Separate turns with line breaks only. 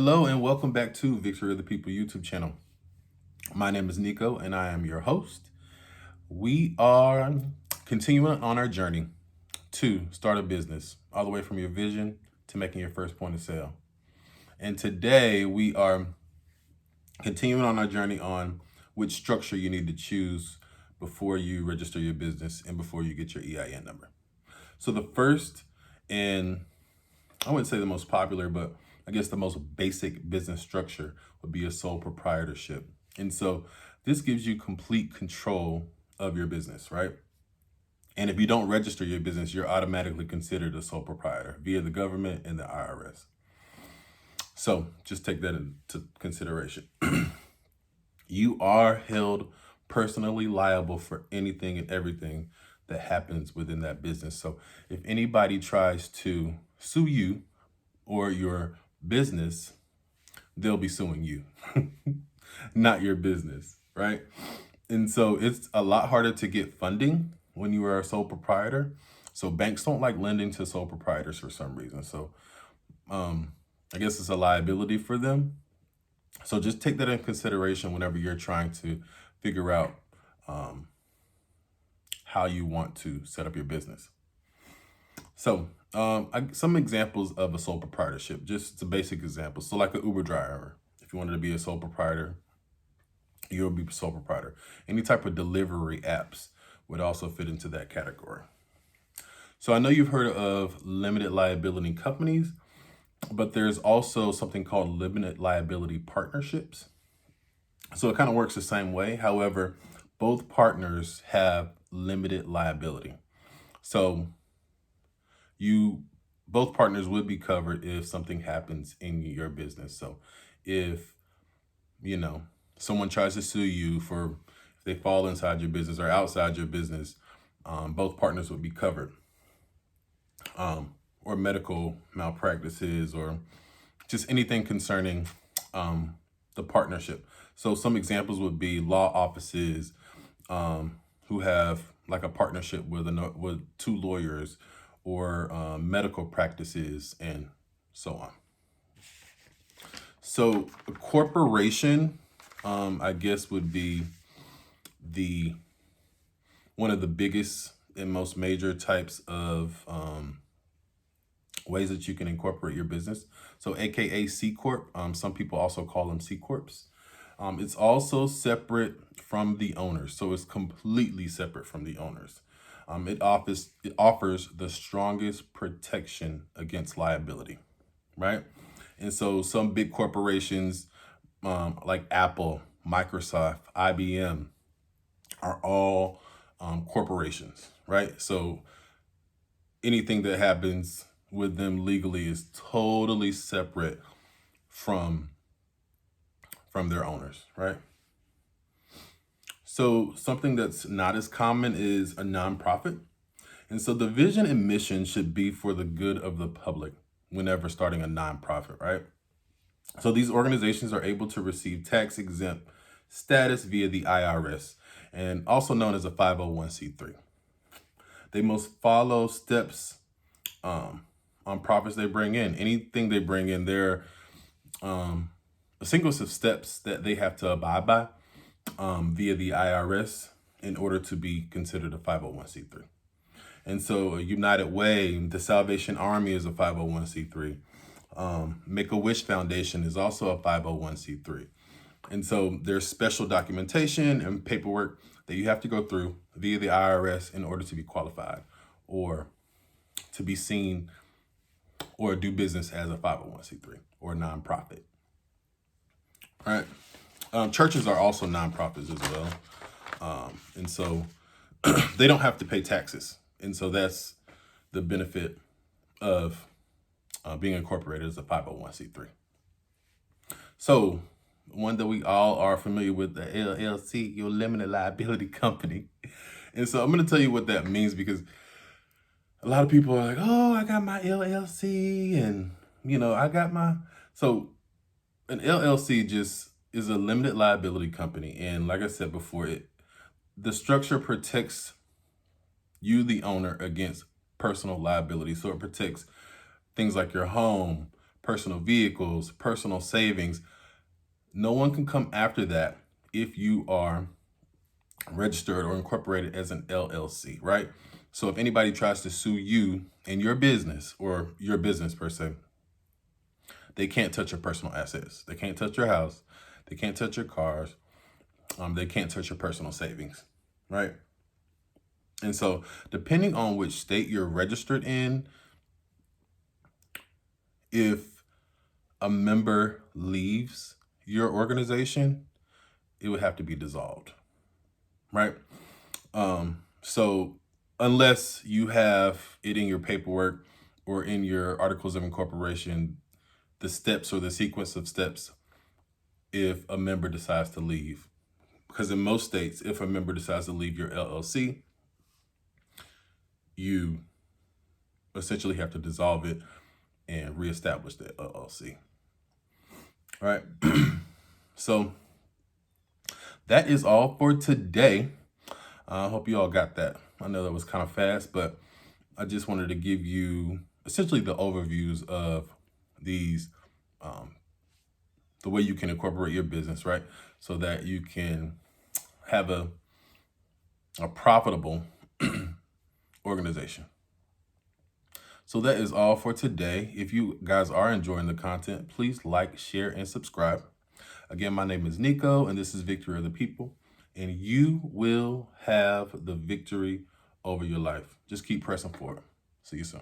Hello and welcome back to Victory of the People YouTube channel. My name is Nico and I am your host. We are continuing on our journey to start a business, all the way from your vision to making your first point of sale. And today we are continuing on our journey on which structure you need to choose before you register your business and before you get your EIN number. So the first, and I wouldn't say the most popular, but I guess the most basic business structure would be a sole proprietorship. And so this gives you complete control of your business, right? And if you don't register your business, you're automatically considered a sole proprietor via the government and the IRS. So just take that into consideration. You are held personally liable for anything and everything that happens within that business. So if anybody tries to sue you or your business, they'll be suing you, not your business, right? And so it's a lot harder to get funding when you are a sole proprietor. So banks don't like lending to sole proprietors for some reason. So I guess it's a liability for them. So just take that in consideration whenever you're trying to figure out how you want to set up your business. So some examples of a sole proprietorship, just some basic examples. So like an Uber driver, if you wanted to be a sole proprietor, you'll be a sole proprietor. Any type of delivery apps would also fit into that category. So I know you've heard of limited liability companies, but there's also something called limited liability partnerships. So it kind of works the same way. However, both partners have limited liability. So both partners would be covered if something happens in your business. So if, someone tries to sue you for if they fall inside your business or outside your business, both partners would be covered. Or medical malpractices or just anything concerning the partnership. So some examples would be law offices who have like a partnership with two lawyers, or medical practices, and so on. So a corporation, I guess, would be one of the biggest and most major types of ways that you can incorporate your business. So AKA C Corp. Some people also call them C Corps. It's also separate from the owners. So it's completely separate from the owners. It offers the strongest protection against liability, right? And so some big corporations like Apple, Microsoft, IBM are all corporations, right? So anything that happens with them legally is totally separate from their owners, right? So something that's not as common is a nonprofit. And so the vision and mission should be for the good of the public whenever starting a nonprofit, right? So these organizations are able to receive tax exempt status via the IRS, and also known as a 501c3. They must follow steps on profits they bring in. Anything they bring in, there a sequence of steps that they have to abide by via the IRS in order to be considered a 501c3. And so United Way, the Salvation Army is a 501c3. Make-A-Wish Foundation is also a 501c3. And so there's special documentation and paperwork that you have to go through via the IRS in order to be qualified or to be seen or do business as a 501c3 or nonprofit. All right. Churches are also nonprofits as well. And so they don't have to pay taxes. And so that's the benefit of being incorporated as a 501c3. So one that we all are familiar with, the LLC, your limited liability company. And so I'm going to tell you what that means, because a lot of people are like, oh, I got my LLC and, I got my... So an LLC just is a limited liability company. And like I said before, the structure protects you, the owner, against personal liability. So it protects things like your home, personal vehicles, personal savings. No one can come after that if you are registered or incorporated as an LLC, right? So if anybody tries to sue you and your business, or your business per se, they can't touch your personal assets. They can't touch your house. They can't touch your cars. They can't touch your personal savings, right? And so depending on which state you're registered in, if a member leaves your organization, it would have to be dissolved, right? So unless you have it in your paperwork or in your articles of incorporation, the steps or the sequence of steps if a member decides to leave. Because in most states, if a member decides to leave your LLC, you essentially have to dissolve it and reestablish the LLC. All right. So that is all for today. I hope you all got that. I know that was kind of fast, but I just wanted to give you essentially the overviews of these, the way you can incorporate your business, right? So that you can have a profitable organization. So that is all for today. If you guys are enjoying the content, please like, share, and subscribe. Again, my name is Nico, and this is Victory of the People. And you will have the victory over your life. Just keep pressing forward. See you soon.